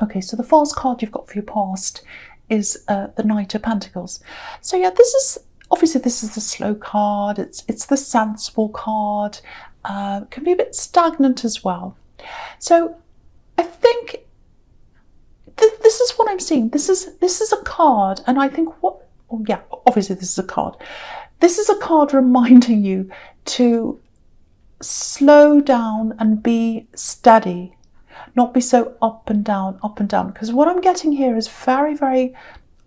Okay, so the false card you've got for your past is the Knight of Pentacles. So yeah, this is obviously this is the slow card. It's the sensible card. Can be a bit stagnant as well. So I think this is what I'm seeing. This is a card, and I think yeah, obviously this is a card. This is a card reminding you to slow down and be steady, not be so up and down, because what I'm getting here is very, very,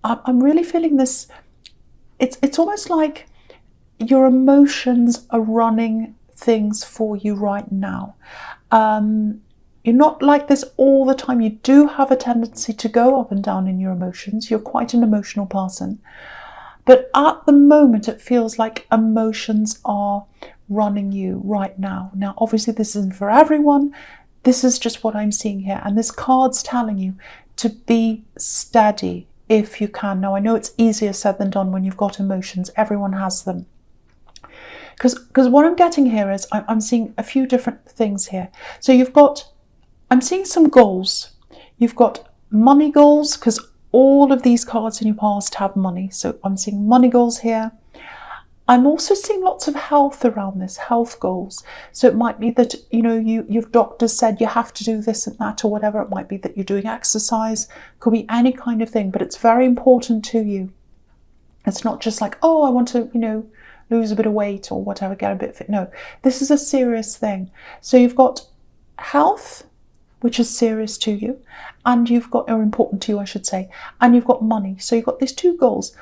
I'm really feeling this, it's almost like your emotions are running things for you right now. You're not like this all the time. You do have a tendency to go up and down in your emotions. You're quite an emotional person. But at the moment, it feels like emotions are running you right now. Now, obviously, this isn't for everyone. This is just what I'm seeing here. And this card's telling you to be steady if you can. Now, I know it's easier said than done when you've got emotions. Everyone has them. Because what I'm getting here is I'm seeing a few different things here. So I'm seeing some goals. You've got money goals, because all of these cards in your past have money. So I'm seeing money goals here. I'm also seeing lots of health around this, health goals. So it might be that, your doctor said you have to do this and that or whatever. It might be that you're doing exercise. Could be any kind of thing, but it's very important to you. It's not just like, oh, I want to, lose a bit of weight or whatever, get a bit fit. No, this is a serious thing. So you've got health, which is serious to you, and or important to you, I should say, and you've got money. So you've got these two goals.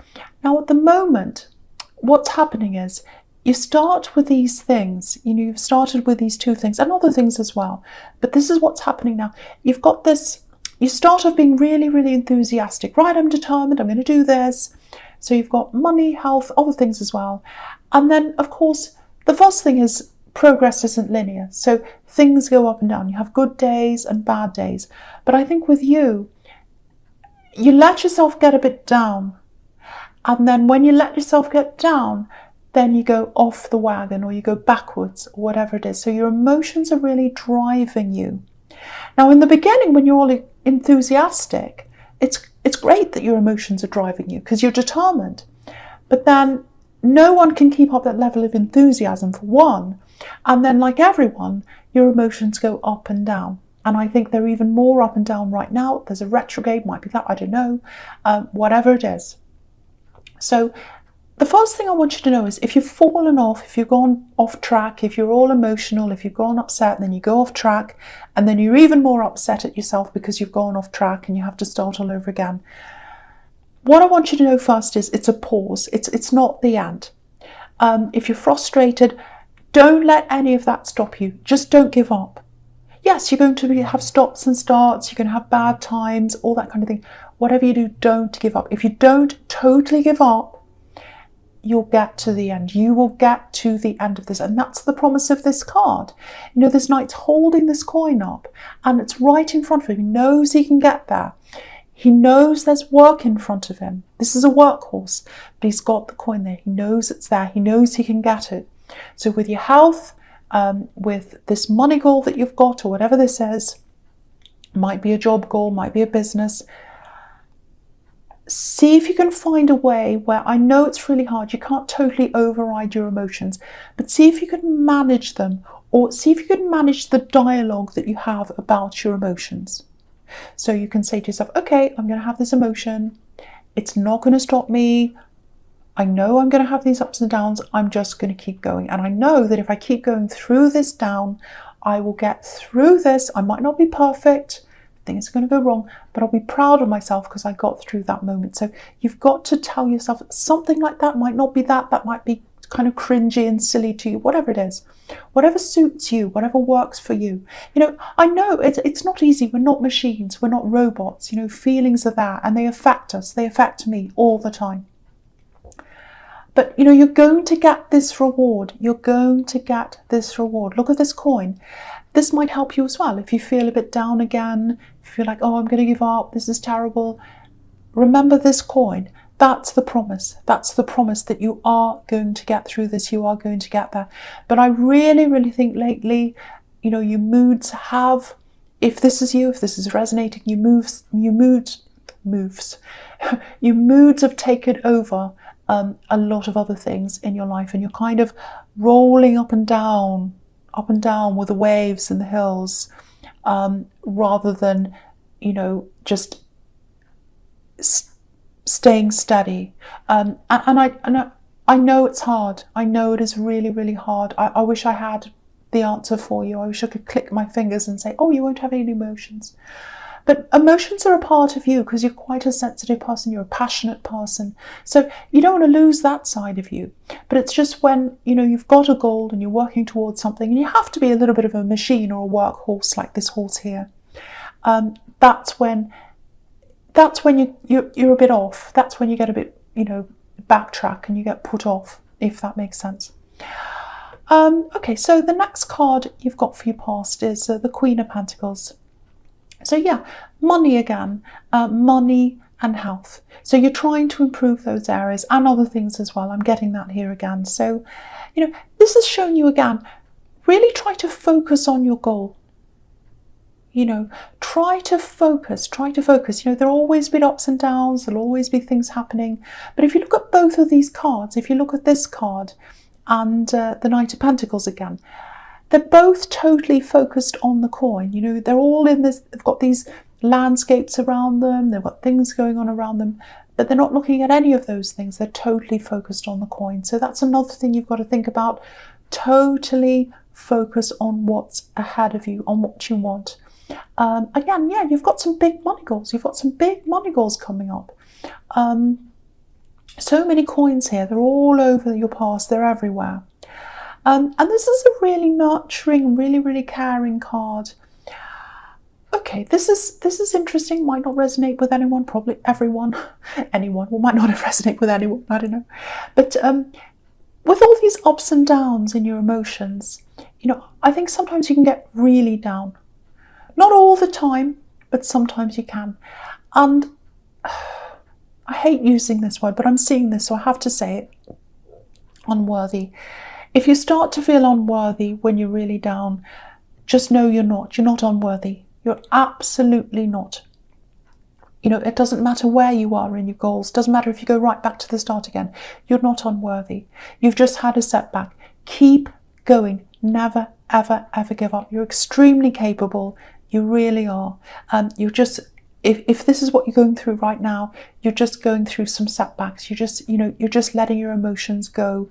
Now, at the moment, what's happening is you start with these things, you've started with these two things and other things as well. But this is what's happening now. You've got this, you start off being really, really enthusiastic. Right, I'm determined, I'm going to do this. So you've got money, health, other things as well. And then, of course, the first thing is progress isn't linear. So things go up and down. You have good days and bad days. But I think with you let yourself get a bit down. And then when you let yourself get down, then you go off the wagon or you go backwards or whatever it is. So your emotions are really driving you. Now, in the beginning, when you're all enthusiastic, it's great that your emotions are driving you because you're determined. But then no one can keep up that level of enthusiasm, for one. And then, like everyone, your emotions go up and down. And I think they're even more up and down right now. There's a retrograde, might be that, I don't know, whatever it is. So the first thing I want you to know is if you've fallen off, if you've gone off track, if you're all emotional, if you've gone upset, then you go off track, and then you're even more upset at yourself because you've gone off track and you have to start all over again. What I want you to know first is it's a pause. It's not the end. If you're frustrated, don't let any of that stop you. Just don't give up. Yes, you're going to have stops and starts. You're going to have bad times, all that kind of thing. Whatever you do, don't give up. If you don't totally give up, you'll get to the end. You will get to the end of this. And that's the promise of this card. This knight's holding this coin up and it's right in front of him. He knows he can get there. He knows there's work in front of him. This is a workhorse, but he's got the coin there. He knows it's there. He knows he can get it. So with your health, with this money goal that you've got or whatever this is, might be a job goal, might be a business, see if you can find a way where, I know it's really hard, you can't totally override your emotions, but see if you can manage them, or see if you can manage the dialogue that you have about your emotions. So you can say to yourself, okay, I'm going to have this emotion. It's not going to stop me. I know I'm going to have these ups and downs. I'm just going to keep going. And I know that if I keep going through this down, I will get through this. I might not be perfect. Things are going to go wrong, but I'll be proud of myself because I got through that moment. So you've got to tell yourself something like that. Might not be that might be kind of cringy and silly to you, whatever it is, whatever suits you, whatever works for you. I know it's not easy. We're not machines. We're not robots. Feelings are there and they affect us. They affect me all the time. But, you're going to get this reward. You're going to get this reward. Look at this coin. This might help you as well. If you feel a bit down again, if you're like, oh, I'm going to give up, this is terrible. Remember this coin. That's the promise. That's the promise that you are going to get through this. You are going to get there. But I really, really think lately, your moods have if this is you, if this is resonating, your moods have taken over a lot of other things in your life, and you're kind of rolling up and down with the waves and the hills, rather than, you know, just staying steady. And I know it's hard. I know it is really, really hard. I wish I had the answer for you. I wish I could click my fingers and say, oh, you won't have any emotions. But emotions are a part of you because you're quite a sensitive person, you're a passionate person. So you don't want to lose that side of you. But it's just when, you know, you've got a goal and you're working towards something, and you have to be a little bit of a machine or a workhorse like this horse here. That's when you're a bit off. That's when you get a bit, you know, backtrack and you get put off, if that makes sense. Okay, so the next card you've got for your past is the Queen of Pentacles. So yeah, money again, money and health. So you're trying to improve those areas and other things as well. I'm getting that here again. So, you know, this has shown you again, really try to focus on your goal. You know, try to focus. You know, there'll always be ups and downs. There'll always be things happening. But if you look at both of these cards, if you look at this card and the Knight of Pentacles again, they're both totally focused on the coin. You know, they're all in this, they've got these landscapes around them, they've got things going on around them, but they're not looking at any of those things. They're totally focused on the coin. So that's another thing you've got to think about. Totally focus on what's ahead of you, on what you want. Again, yeah, you've got some big money goals. You've got some big money goals coming up. So many coins here. They're all over your past. They're everywhere. And this is a really nurturing, really, really caring card. Okay, this is interesting. Might not resonate with anyone, probably everyone. Anyone, well, might not resonate with anyone, I don't know. But with all these ups and downs in your emotions, you know, I think sometimes you can get really down. Not all the time, but sometimes you can. And I hate using this word, but I'm seeing this, so I have to say it. Unworthy. If you start to feel unworthy when you're really down, just know you're not. You're not unworthy. You're absolutely not. You know, it doesn't matter where you are in your goals. It doesn't matter if you go right back to the start again. You're not unworthy. You've just had a setback. Keep going. Never, ever, ever give up. You're extremely capable. You really are. You're just, if this is what you're going through right now, you're just going through some setbacks. You're just, you know, you're just letting your emotions go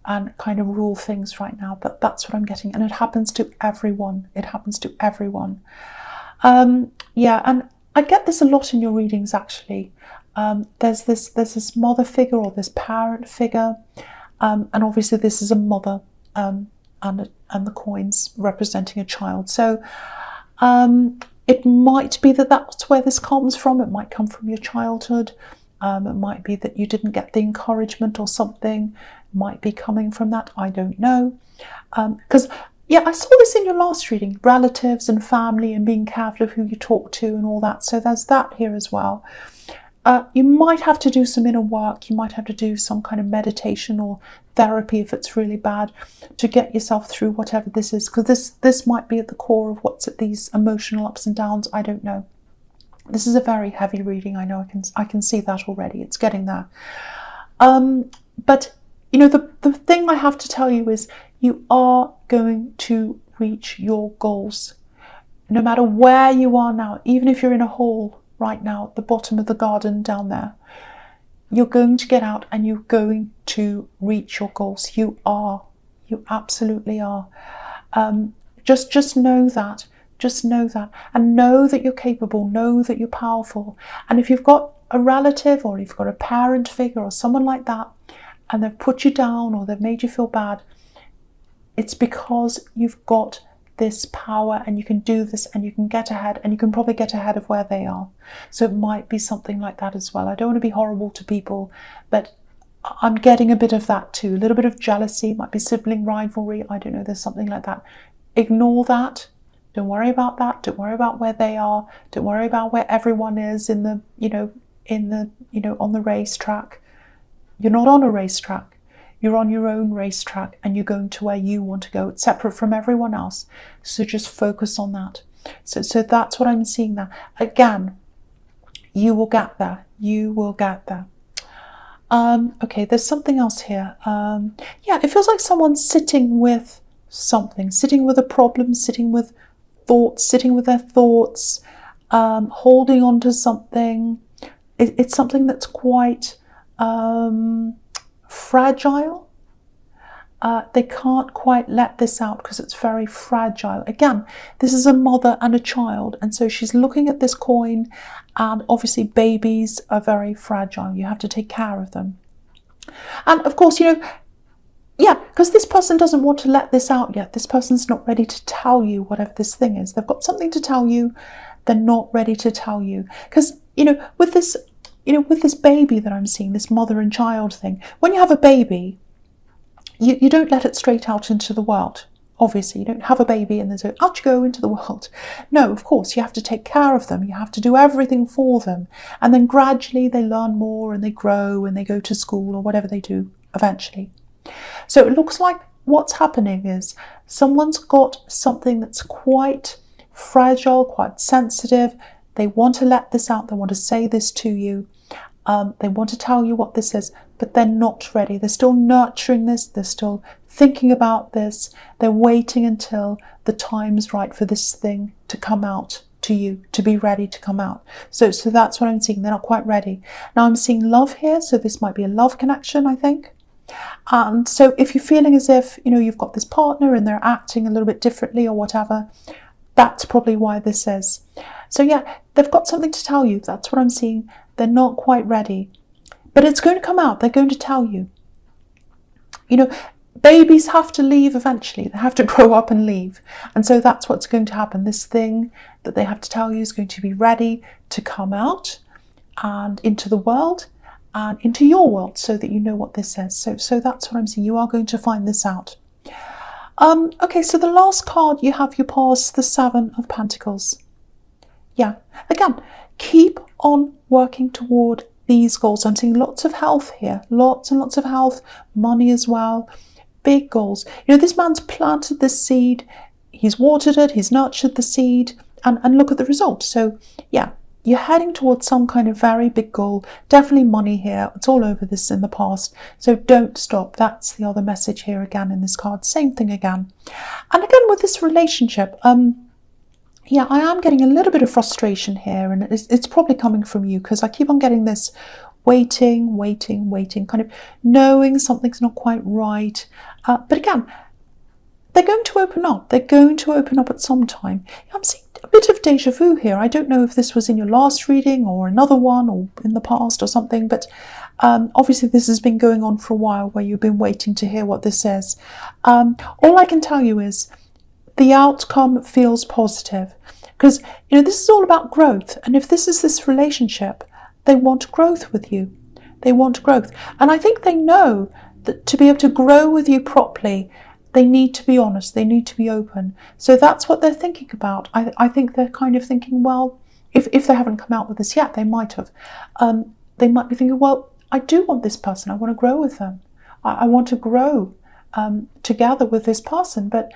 and kind of rule things right now. That's what I'm getting. And it happens to everyone. It happens to everyone. Yeah, and I get this a lot in your readings, actually. There's this mother figure or this parent figure. And obviously this is a mother, and the coins representing a child. So it might be that that's where this comes from. It might come from your childhood. It might be that you didn't get the encouragement or something. It might be coming from that. I don't know. Because, yeah, I saw this in your last reading. Relatives and family and being careful of who you talk to and all that. So there's that here as well. You might have to do some inner work. You might have to do some kind of meditation or therapy if it's really bad to get yourself through whatever this is. Because this might be at the core of what's at these emotional ups and downs. I don't know. This is a very heavy reading. I know I can see that already. It's getting there. But, you know, the thing I have to tell you is you are going to reach your goals. No matter where you are now, even if you're in a hole right now at the bottom of the garden down there, you're going to get out and you're going to reach your goals. You are. You absolutely are. Just know that. Just know that. And know that you're capable. Know that you're powerful. And if you've got a relative or you've got a parent figure or someone like that, and they've put you down or they've made you feel bad, it's because you've got this power and you can do this and you can get ahead, and you can probably get ahead of where they are. So it might be something like that as well. I don't want to be horrible to people, but I'm getting a bit of that too. A little bit of jealousy, might be sibling rivalry. I don't know, there's something like that. Ignore that. Don't worry about that. Don't worry about where they are. Don't worry about where everyone is in the, on the racetrack. You're not on a racetrack. You're on your own racetrack and you're going to where you want to go. It's separate from everyone else. So just focus on that. So that's what I'm seeing there. Again, you will get there. You will get there. Okay, there's something else here. Yeah, it feels like someone's sitting with something, sitting with a problem, sitting with thoughts, sitting with their thoughts, holding on to something. It's something that's quite fragile. They can't quite let this out because it's very fragile. Again, this is a mother and a child, and so she's looking at this coin, and obviously babies are very fragile. You have to take care of them. And of course, you know, yeah, because this person doesn't want to let this out yet. This person's not ready to tell you whatever this thing is. They've got something to tell you. They're not ready to tell you. Because, you know, with this baby that I'm seeing, this mother and child thing, when you have a baby, you don't let it straight out into the world. Obviously, you don't have a baby and then say, out you go into the world. No, of course, you have to take care of them. You have to do everything for them. And then gradually they learn more and they grow and they go to school or whatever they do eventually. So it looks like what's happening is someone's got something that's quite fragile, quite sensitive. They want to let this out. They want to say this to you. They want to tell you what this is, but they're not ready. They're still nurturing this. They're still thinking about this. They're waiting until the time's right for this thing to come out to you, to be ready to come out. So that's what I'm seeing. They're not quite ready. Now I'm seeing love here. So this might be a love connection, I think. And so if you're feeling as if, you know, you've got this partner and they're acting a little bit differently or whatever, that's probably why this is. So yeah, they've got something to tell you. That's what I'm seeing. They're not quite ready, but it's going to come out. They're going to tell you. You know, babies have to leave eventually. They have to grow up and leave. And so that's what's going to happen. This thing that they have to tell you is going to be ready to come out and into the world and into your world so that you know what this is. So that's what I'm saying. You are going to find this out. Okay, so the last card you have your past, the Seven of Pentacles. Yeah, again, keep on working toward these goals. I'm seeing lots of health here, lots and lots of health, money as well, big goals. You know, this man's planted this seed, he's watered it, he's nurtured the seed, and look at the result. So yeah, you're heading towards some kind of very big goal, definitely money here. It's all over this in the past. So don't stop. That's the other message here again in this card. Same thing again. And again with this relationship, yeah, I am getting a little bit of frustration here, and it's probably coming from you because I keep on getting this waiting, kind of knowing something's not quite right. But again, they're going to open up. They're going to open up at some time. I'm seeing a bit of deja vu here. I don't know if this was in your last reading or another one or in the past or something, but obviously this has been going on for a while where you've been waiting to hear what this is. All I can tell you is the outcome feels positive because, you know, this is all about growth. And if this is this relationship, they want growth with you. They want growth. And I think they know that to be able to grow with you properly, they need to be honest. They need to be open. So that's what they're thinking about. I think they're kind of thinking, well, if they haven't come out with this yet, they might have. They might be thinking, well, I do want this person. I want to grow with them. I want to grow together with this person, but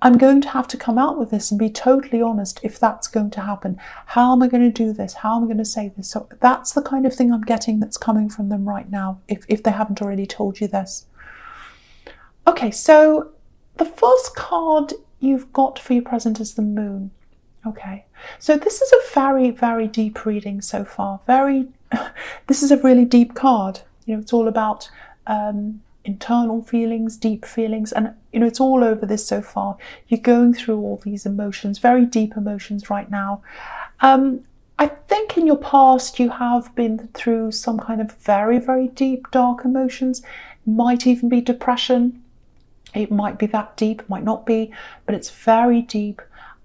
I'm going to have to come out with this and be totally honest if that's going to happen. How am I going to do this? How am I going to say this? So that's the kind of thing I'm getting that's coming from them right now, if they haven't already told you this. Okay, so the first card you've got for your present is the Moon. Okay, so this is a very, very deep reading so far. This is a really deep card. You know, it's all about internal feelings, deep feelings, and you know, it's all over this so far. You're going through all these emotions, very deep emotions right now. I think in your past you have been through some kind of very, very deep, dark emotions. It might even be depression. It might be that deep, might not be, but it's very deep.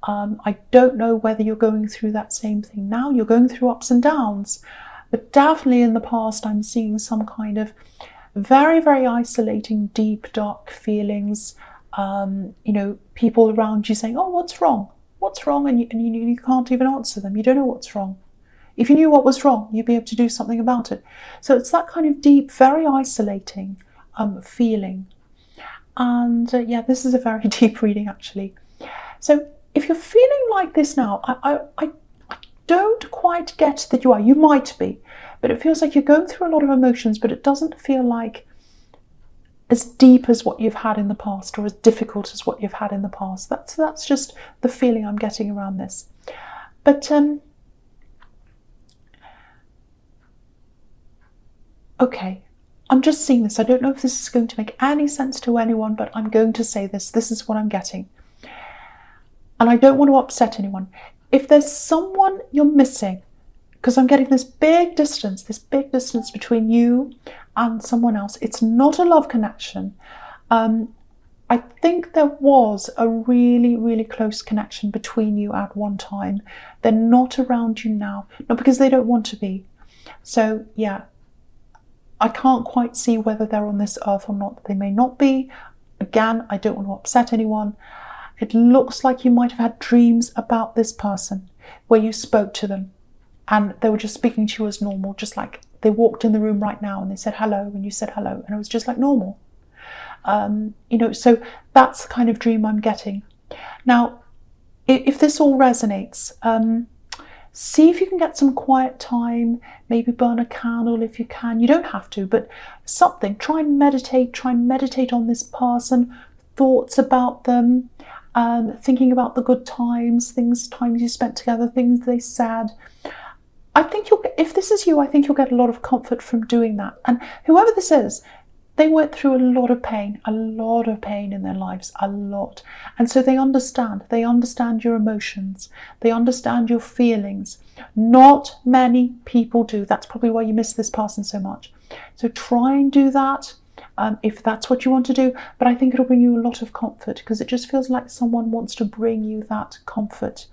I don't know whether you're going through that same thing now. You're going through ups and downs, but definitely in the past I'm seeing some kind of very, very isolating, deep, dark feelings. You know, people around you saying, oh, what's wrong? What's wrong? And you can't even answer them. You don't know what's wrong. If you knew what was wrong, you'd be able to do something about it. So it's that kind of deep, very isolating feeling. And yeah, this is a very deep reading actually. So if you're feeling like this now, I don't quite get that you are. You might be, but it feels like you're going through a lot of emotions, but it doesn't feel like as deep as what you've had in the past, or as difficult as what you've had in the past. That's just the feeling I'm getting around this. But okay, I'm just seeing this. I don't know if this is going to make any sense to anyone, but I'm going to say this. This is what I'm getting. And I don't want to upset anyone. If there's someone you're missing, because I'm getting this big distance between you and someone else. It's not a love connection. I think there was a really, really close connection between you at one time. They're not around you now, not because they don't want to be. So yeah, I can't quite see whether they're on this earth or not. They may not be. Again, I don't want to upset anyone. It looks like you might have had dreams about this person where you spoke to them and they were just speaking to you as normal, just like they walked in the room right now and they said hello and you said hello, and it was just like normal. You know, so that's the kind of dream I'm getting. Now, if this all resonates, see if you can get some quiet time, maybe burn a candle if you can. You don't have to, but something. Try and meditate on this person, thoughts about them, thinking about the good times, times you spent together, things they said. I think if this is you, I think you'll get a lot of comfort from doing that. And whoever this is, they went through a lot of pain in their lives, a lot. And so they understand your emotions, they understand your feelings. Not many people do. That's probably why you miss this person so much. So try and do that if that's what you want to do. But I think it'll bring you a lot of comfort, because it just feels like someone wants to bring you that comfort,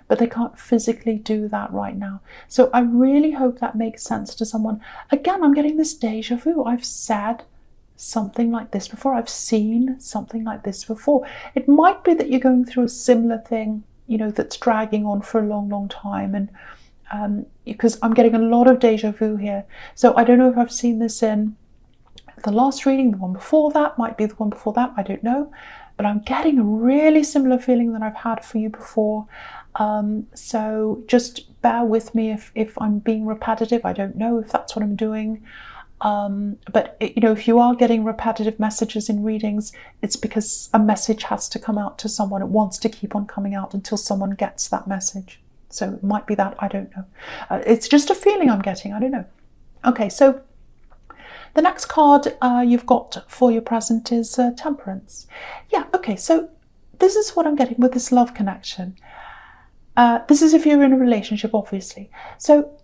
but they can't physically do that right now. So I really hope that makes sense to someone. Again, I'm getting this deja vu. I've said something like this before. I've seen something like this before. It might be that you're going through a similar thing, you know, that's dragging on for a long, long time. And because I'm getting a lot of deja vu here. So I don't know if I've seen this in the last reading, the one before that, might be the one before that, I don't know. But I'm getting a really similar feeling that I've had for you before. So just bear with me if I'm being repetitive. I don't know if that's what I'm doing. But you know, if you are getting repetitive messages in readings, it's because a message has to come out to someone. It wants to keep on coming out until someone gets that message. So it might be that, I don't know. It's just a feeling I'm getting, I don't know. Okay, so the next card you've got for your present is Temperance. Yeah, okay, so this is what I'm getting with this love connection. This is if you're in a relationship, obviously. So,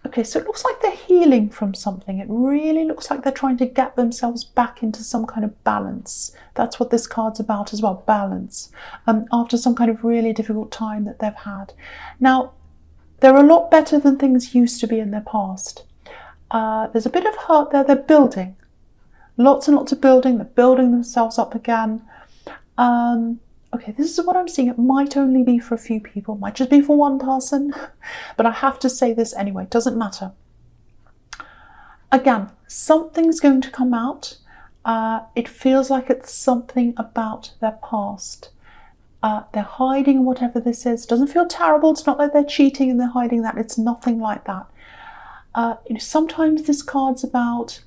okay, so it looks like they're healing from something. It really looks like they're trying to get themselves back into some kind of balance. That's what this card's about as well, balance. After some kind of really difficult time that they've had. Now, they're a lot better than things used to be in their past. There's a bit of hurt there. They're building. Lots and lots of building. They're building themselves up again. Okay, this is what I'm seeing. It might only be for a few people. Might just be for one person. But I have to say this anyway. It doesn't matter. Again, something's going to come out. It feels like it's something about their past. They're hiding whatever this is. It doesn't feel terrible. It's not like they're cheating and they're hiding that. It's nothing like that. You know, sometimes this card's about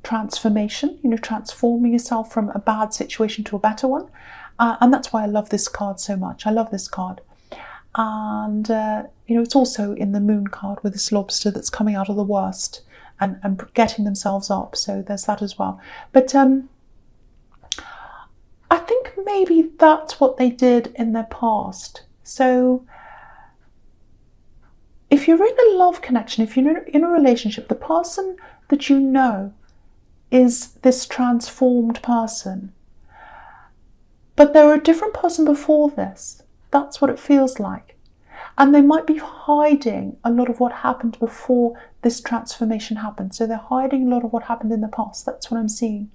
transformation, you know, transforming yourself from a bad situation to a better one. And that's why I love this card so much. I love this card. And, you know, it's also in the Moon card with this lobster that's coming out of the worst and getting themselves up. So there's that as well. But I think maybe that's what they did in their past. So if you're in a love connection, if you're in a relationship, the person that you know is this transformed person. But they're a different person before this. That's what it feels like. And they might be hiding a lot of what happened before this transformation happened. So they're hiding a lot of what happened in the past. That's what I'm seeing.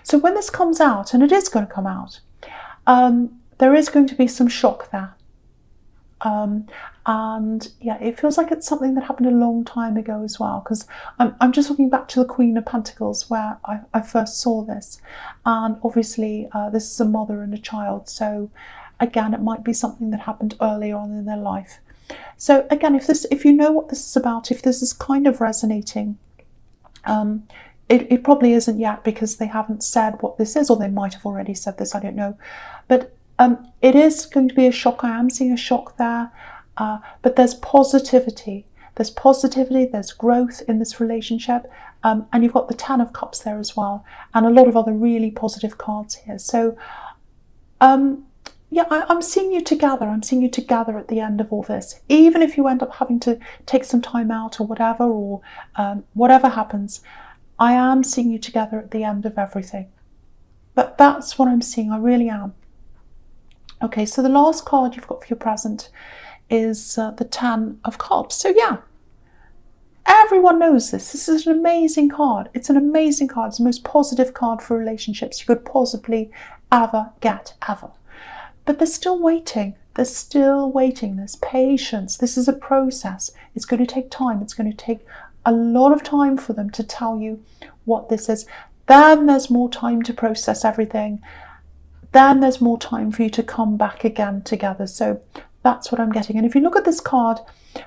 So when this comes out, and it is going to come out, there is going to be some shock there. And yeah, it feels like it's something that happened a long time ago as well, because I'm just looking back to the Queen of Pentacles where I first saw this, and obviously this is a mother and a child, so Again, it might be something that happened earlier on in their life. So again, if you know what this is about, if this is kind of resonating, it probably isn't yet because they haven't said what this is, or they might have already said this, I don't know. But it is going to be a shock. I am seeing a shock there, but there's positivity. There's positivity, there's growth in this relationship, and you've got the Ten of Cups there as well, and a lot of other really positive cards here. So, yeah, I'm seeing you together. I'm seeing you together at the end of all this. Even if you end up having to take some time out or whatever happens, I am seeing you together at the end of everything. But that's what I'm seeing, I really am. Okay, so the last card you've got for your present is the Ten of Cups. So yeah, everyone knows this. This is an amazing card. It's an amazing card. It's the most positive card for relationships you could possibly ever get, ever. But they're still waiting. They're still waiting. There's patience. This is a process. It's going to take time. It's going to take a lot of time for them to tell you what this is. Then there's more time to process everything. Then there's more time for you to come back again together. So that's what I'm getting. And if you look at this card,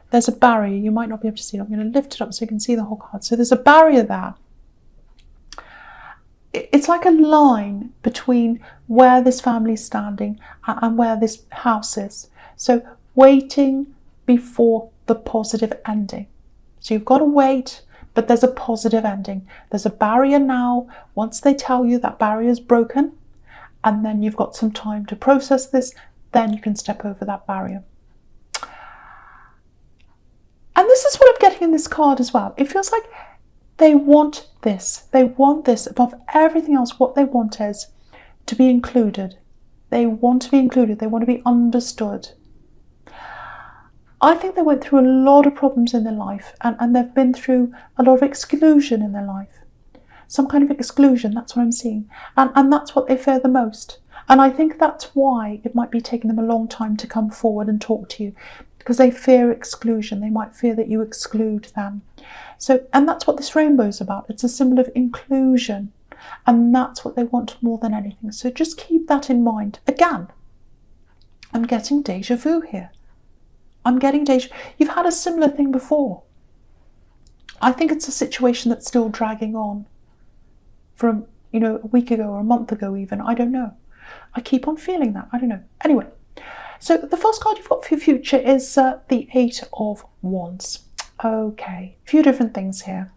there's a barrier. You might not be able to see it. I'm going to lift it up so you can see the whole card. So there's a barrier there. It's like a line between where this family is standing and where this house is. So waiting before the positive ending. So you've got to wait, but there's a positive ending. There's a barrier now. Once they tell you that barrier is broken, and then you've got some time to process this, then you can step over that barrier. And this is what I'm getting in this card as well. It feels like they want this. They want this above everything else. What they want is to be included. They want to be included. They want to be understood. I think they went through a lot of problems in their life, and they've been through a lot of exclusion in their life. Some kind of exclusion, that's what I'm seeing. And that's what they fear the most. And I think that's why it might be taking them a long time to come forward and talk to you, because they fear exclusion. They might fear that you exclude them. So, and that's what this rainbow is about. It's a symbol of inclusion. And that's what they want more than anything. So just keep that in mind. Again, I'm getting déjà vu here. I'm getting déjà vu. You've had a similar thing before. I think it's a situation that's still dragging on from, a week ago or a month ago even. I don't know. I keep on feeling that. I don't know. Anyway, so the first card you've got for your future is the Eight of Wands. Okay, a few different things here.